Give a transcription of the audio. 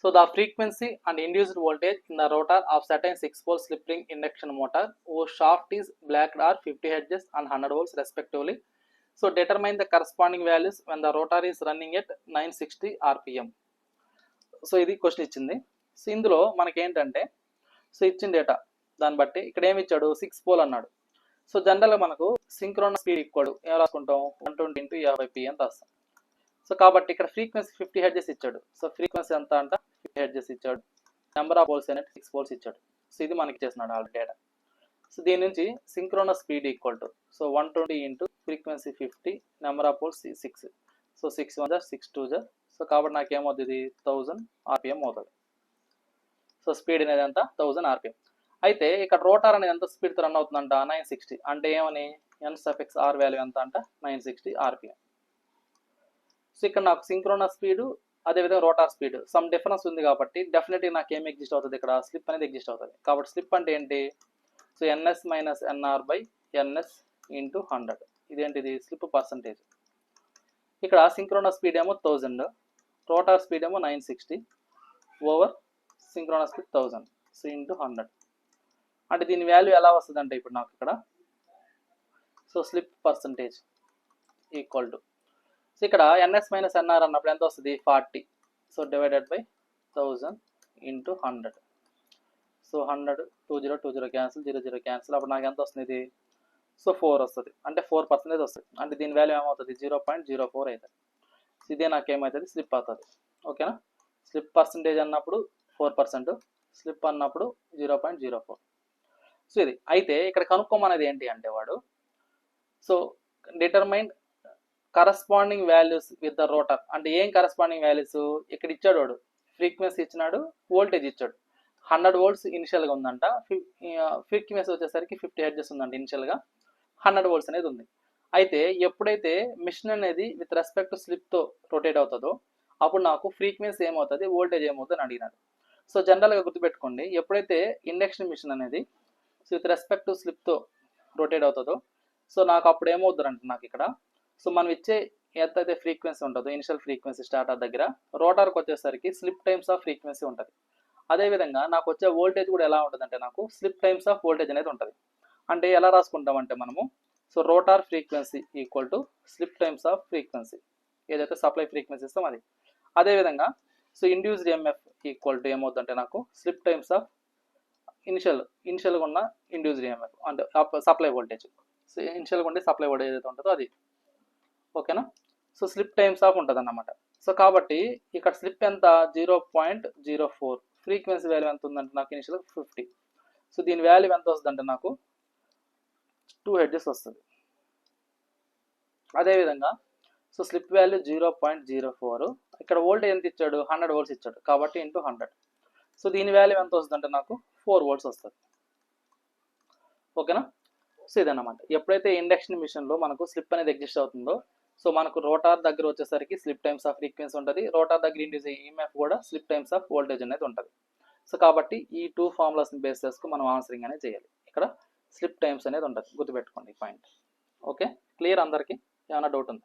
So the frequency and induced voltage in the rotor of certain 6-pole slip ring induction motor whose shaft is blacked are 50 Hz and 100 volts respectively. So determine the corresponding values when the rotor is running at 960 rpm. So ఇది question ఇచ్చింది. So ఇందులో మనకి ఏంటంటే so ఇచ్చిన data దాన్ని బట్టి ఇక్కడ ఏమి ఇచ్చాడు 6 పోల్ అన్నాడు. సో జనరల్గా మనకు సింక్రోనస్ స్పీడ్ ఈక్వల్ ఏం రాసుకుంటాం 120 × 50p అని రాస్తాం. సో కాబట్టి ఇక్కడ ఫ్రీక్వెన్సీ 50 Hz ఇచ్చాడు. సో ఫ్రీక్వెన్సీ ఎంత అంట 50 Hz ఇచ్చాడు. నెంబర్ ఆఫ్ పోల్స్ అనేది 6 పోల్స్ ఇచ్చాడు. సో ఇది మనకి చేస్తున్నాడు ఆల్రెడీ డేటా. సో దీని నుంచి synchronous speed equal to so 120 × frequency 50 number of poles 6. So 6 1 6 2 so కాబట్టి నాకు ఏమవుతుంది 1000 rpm అవుతుంది. సో స్పీడ్ అనేది ఎంత 1000 rpm. అయితే ఇక్కడ రోటర్ అనేది ఎంత స్పీడ్తో రన్ అవుతుందంట 960. అంటే ఏమని n(r) వాల్యూ ఎంత అంట 960 rpm. సో ఇక్కడ నాకు సింక్రోనస్ స్పీడ్ అదేవిధంగా రోటార్ స్పీడ్ సమ్ డిఫరెన్స్ ఉంది కాబట్టి డెఫినెట్గా నాకు ఏం ఎగ్జిస్ట్ అవుతుంది ఇక్కడ స్లిప్ అనేది ఎగ్జిస్ట్ అవుతుంది. కాబట్టి స్లిప్ అంటే ఏంటి సో ns - nr/ns × 100. ఇదేంటిది స్లిప్ పర్సంటేజ్. ఇక్కడ సింక్రోనస్ స్పీడ్ ఏమో 1000, రోటార్ స్పీడ్ ఏమో 960 ఓవర్ సింక్రోనస్ స్పీడ్ 1000 సో × 100. అంటే దీని వాల్యూ ఎలా వస్తుంది అంటే ఇప్పుడు నాకు ఇక్కడ so slip percentage equal to so ఇక్కడ ns - nr అన్నప్పుడు ఎంత వస్తుంది 40. So divided by 1000 × 100. So 100 20 20 cancel 00 cancel. అప్పుడు నాకు ఎంత వస్తుంది ఇది సో 4 వస్తుంది. అంటే 4% వస్తుంది. అంటే దీని వాల్యూ ఏమవుతుంది 0.04 అవుతుంది. ఇదే నాకు ఏమవుతుంది స్లిప్ అవుతుంది. ఓకేనా. స్లిప్ పర్సంటేజ్ అన్నప్పుడు 4%, స్లిప్ అన్నప్పుడు 0.04. సో ఇది అయితే ఇక్కడ కనుక్కోమనేది ఏంటి అంటే వాడు so determine corresponding values with the rotor. అంటే ఏం కరస్పాండింగ్ వాల్యూస్ ఇక్కడ ఇచ్చాడు వాడు ఫ్రీక్వెన్సీ ఇచ్చినాడు వోల్టేజ్ ఇచ్చాడు 100 volts ఇనిషియల్గా ఉందంట. ఫ్రీక్వెన్సీ వచ్చేసరికి 50 Hz ఉందంట. ఇనిషియల్గా 100 volts అనేది ఉంది. అయితే ఎప్పుడైతే మిషన్ అనేది విత్ రెస్పెక్ట్ టు స్లిప్తో రొటేట్ అవుతుందో అప్పుడు నాకు ఫ్రీక్వెన్సీ ఏమవుతుంది వోల్టేజ్ ఏమవుతుంది అని అడిగినాడు. సో జనరల్గా గుర్తుపెట్టుకోండి ఎప్పుడైతే ఇండక్షన్ మిషన్ అనేది విత్ రెస్పెక్ట్ టు స్లిప్తో రొటేట్ అవుతుందో సో నాకు అప్పుడు ఏమవుతుంది అంటే నాకు ఇక్కడ సో మనం ఇచ్చే ఎంతైతే ఫ్రీక్వెన్సీ ఉంటుందో ఇనిషియల్ ఫ్రీక్వెన్సీ స్టార్టర్ దగ్గర రోటర్కి వచ్చేసరికి స్లిప్ టైమ్స్ ఆఫ్ ఫ్రీక్వెన్సీ ఉంటుంది. అదేవిధంగా నాకు వచ్చే వోల్టేజ్ కూడా ఎలా ఉంటుంది అంటే నాకు స్లిప్ టైమ్స్ ఆఫ్ వోల్టేజ్ అనేది ఉంటుంది. అంటే ఎలా రాసుకుంటామంటే మనము so rotor frequency equal to slip times off frequency ఏదైతే సప్లై ఫ్రీక్వెన్సీ ఇస్తాం అది. అదేవిధంగా so induced EMF equal to ఏమవుతుందంటే నాకు స్లిప్ టైమ్స్ ఆఫ్ ఇనిషియల్గా ఉన్న ఇండ్యూస్డ్ EMF అంటే సప్లై వోల్టేజ్. సో ఇనిషియల్గా ఉండే సప్లై వోల్టేజ్ ఏదైతే ఉంటుందో అది. ఓకేనా. సో స్లిప్ టైమ్స్ ఆఫ్ ఉంటుంది అన్నమాట. సో కాబట్టి ఇక్కడ స్లిప్ ఎంత 0.04. ఫ్రీక్వెన్సీ వాల్యూ ఎంత ఉందంటే నాకు ఇనిషియల్ 50. సో దీని వాల్యూ ఎంత వస్తుందంటే నాకు 2 Hz వస్తుంది. అదేవిధంగా సో స్లిప్ వాల్యూ 0.04. ఇక్కడ వోల్టేజ్ ఎంత ఇచ్చాడు 100 volts ఇచ్చాడు కాబట్టి × 100. సో దీని వాల్యూ ఎంత వస్తుందంటే నాకు 4 volts వస్తుంది. ఓకేనా. సో ఇదన్నమాట. ఎప్పుడైతే ఇండక్షన్ మిషన్లో మనకు స్లిప్ అనేది ఎగ్జిస్ట్ అవుతుందో సో మనకు రోటార్ దగ్గర వచ్చేసరికి స్లిప్ టైమ్స్ ఆఫ్ ఫ్రీక్వెన్సీ ఉంటుంది. రోటార్ దగ్గర ఇండ్యూస్ EMF కూడా స్లిప్ టైమ్స్ ఆఫ్ వోల్టేజ్ అనేది ఉంటుంది. సో కాబట్టి ఈ 2 ఫార్ములాస్ని బేస్ చేసుకుని మనం ఆన్సరింగ్ అనేది చేయాలి. ఇక్కడ స్లిప్ టైమ్స్ అనేది ఉంటుంది. గుర్తుపెట్టుకోండి పాయింట్. ఓకే క్లియర్ అందరికీ. ఏమైనా డౌట్ ఉందా?